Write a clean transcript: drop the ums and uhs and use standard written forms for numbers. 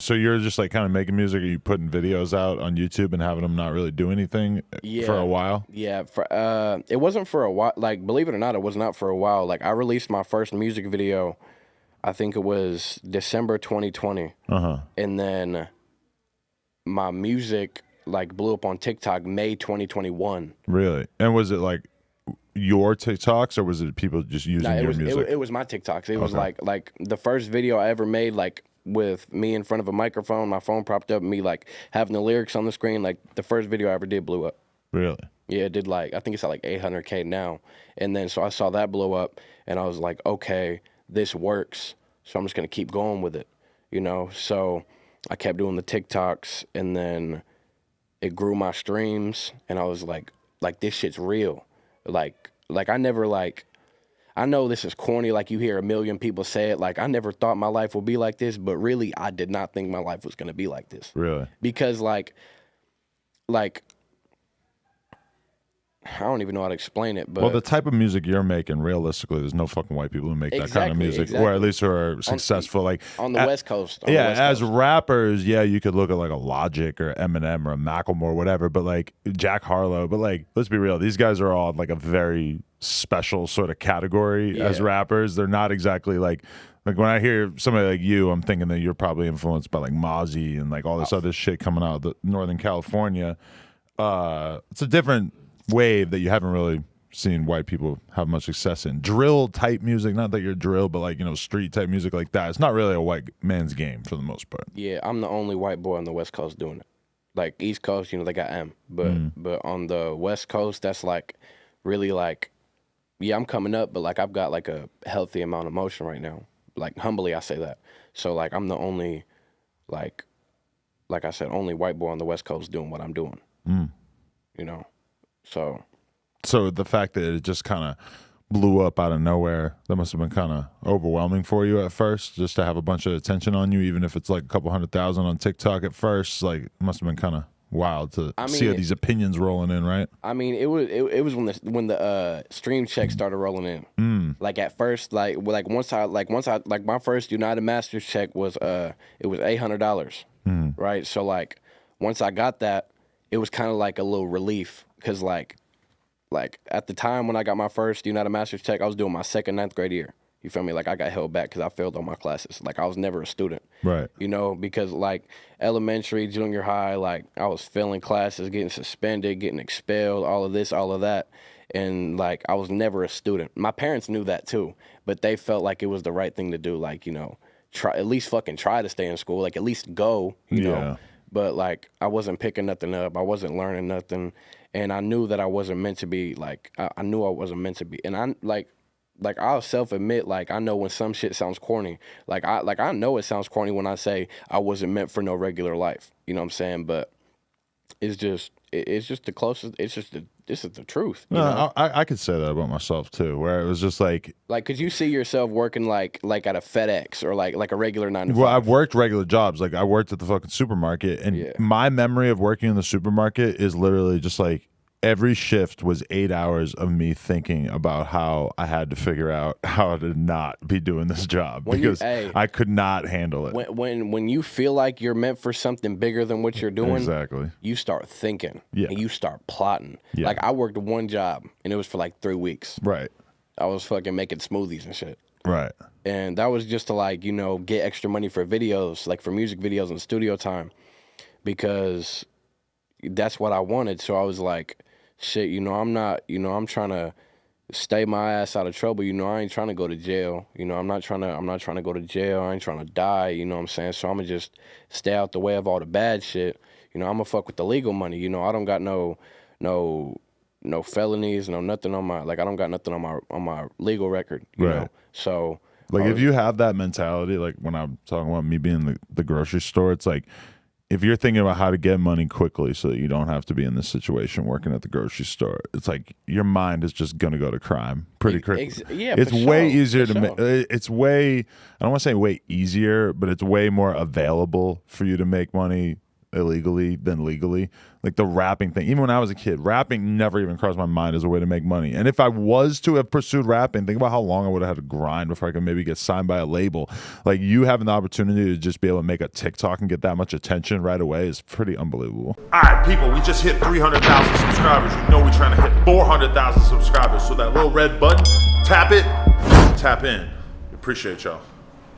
So you're just like kind of making music, or you putting videos out on YouTube and having them not really do anything for a Yeah, while? yeah. For it wasn't for a while. Like, believe it or not, it was not for a while. Like, I released my first music video. I think it was December 2020, Uh-huh. and then my music like blew up on TikTok May 2021. Really? And was it like your TikToks, or was it people just No, using it your was music? it was my TikToks. It was Okay. like the first video I ever made, like with me in front of a microphone, my phone propped up, and me like having the lyrics on the screen. Like the first video I ever did blew up. Really? Yeah, it did like I think it's at like 800K now. And then so I saw that blow up, and I was like, okay, this works. So I'm just gonna keep going with it, you know. So I kept doing the TikToks, and then it grew my streams, and I was like this shit's real. Like I never like I know this is corny, like you hear a million people say it. Like I never thought my life would be like this, but really I did not think my life was gonna be like this. Really? Because like I don't even know how to explain it, Well, the but type of music you're making, realistically, there's no fucking white people who make that kind of exactly, music, or at exactly. least who are successful. Like, On the West Coast, on the yeah, West as Coast. rappers, yeah, you could look at like a Logic or Eminem or a Macklemore or whatever, but like Jack Harlow. But like, let's be real, these guys are all like a very special sort of category as Yeah. rappers. They're not exactly like when I hear somebody like you, I'm thinking that you're probably influenced by like Mozzie and like all this other shit coming out of Northern California. It's a different wave that you haven't really seen white people have much success in. Drill type music, not that you're drill, but like, street type music like that. It's not really a white man's game for the most part. Yeah, I'm the only white boy on the West Coast doing it. Like East Coast, they got M, but on the West Coast, that's like really like, yeah, I'm coming up, but like I've got like a healthy amount of motion right now. Like humbly, I say that. So like I'm the only like I said, only white boy on the West Coast doing what I'm doing. You know, so So the fact that it just kind of blew up out of nowhere, that must have been kind of overwhelming for you at first, just to have a bunch of attention on you, even if it's like a couple 100,000 on TikTok at first. Like, it must have been kind of wild to see mean, these opinions rolling in, right? I mean, it was when the stream check started rolling in. Like at first, like once I like my first United Masters check was it was $800, right? So like once I got that, it was kind of like a little relief because like at the time when I got my first United Masters check, I was doing my second ninth grade year. You feel me? Like I got held back because I failed all my classes. Like I was never a student. Right. Because like elementary, junior high, like I was failing classes, getting suspended, getting expelled, all of this, all of that. And like I was never a student. My parents knew that too, but they felt like it was the right thing to do. Like, try at least fucking try to stay in school. Like at least go, Yeah. But like I wasn't picking nothing up. I wasn't learning nothing. And I knew that I wasn't meant to be like I knew I wasn't meant to be. And I like I'll self admit, like I know when some shit sounds corny. I know it sounds corny when I say I wasn't meant for no regular life. You know what I'm saying? But it's just the closest. This is the truth. You know? No, I could say that about myself too, where it was just like, Could you see yourself working like at a FedEx or like a regular 9 to 5? well, I've worked regular jobs. Like I worked at the fucking supermarket, and Yeah. my memory of working in the supermarket is literally just like every shift was 8 hours of me thinking about how I had to figure out how to not be doing this job because I could not handle it. When you feel like you're meant for something bigger than what you're doing, Exactly. you start thinking, Yeah. and you start plotting. Yeah. Like I worked one job, and it was for like 3 weeks. Right. I was fucking making smoothies and shit. Right. And that was just to like, get extra money for videos, like for music videos and studio time, because that's what I wanted. So I was like, shit, I'm not, I'm trying to stay my ass out of trouble. I ain't trying to go to jail. I'm not trying to go to jail. I ain't trying to die. You know what I'm saying? So I'm gonna just stay out the way of all the bad shit. I'm gonna fuck with the legal money. I don't got no felonies, no nothing on my, like I don't got nothing on my legal record. You know? So like if you have that mentality, like when I'm talking about me being the grocery store, it's like if you're thinking about how to get money quickly so that you don't have to be in this situation working at the grocery store, it's like your mind is just going to go to crime pretty quickly. Yeah, it's way easier to make. it's way, I don't want to say way easier, but it's way more available for you to make money illegally than legally. Like the rapping thing, even when I was a kid, rapping never even crossed my mind as a way to make money. And if I was to have pursued rapping, think about how long I would have had to grind before I could maybe get signed by a label. Like you having the opportunity to just be able to make a TikTok and get that much attention right away is pretty unbelievable. All right, people, we just hit 300,000 subscribers. You know we're trying to hit 400,000 subscribers. So that little red button, tap it, tap in. Appreciate y'all.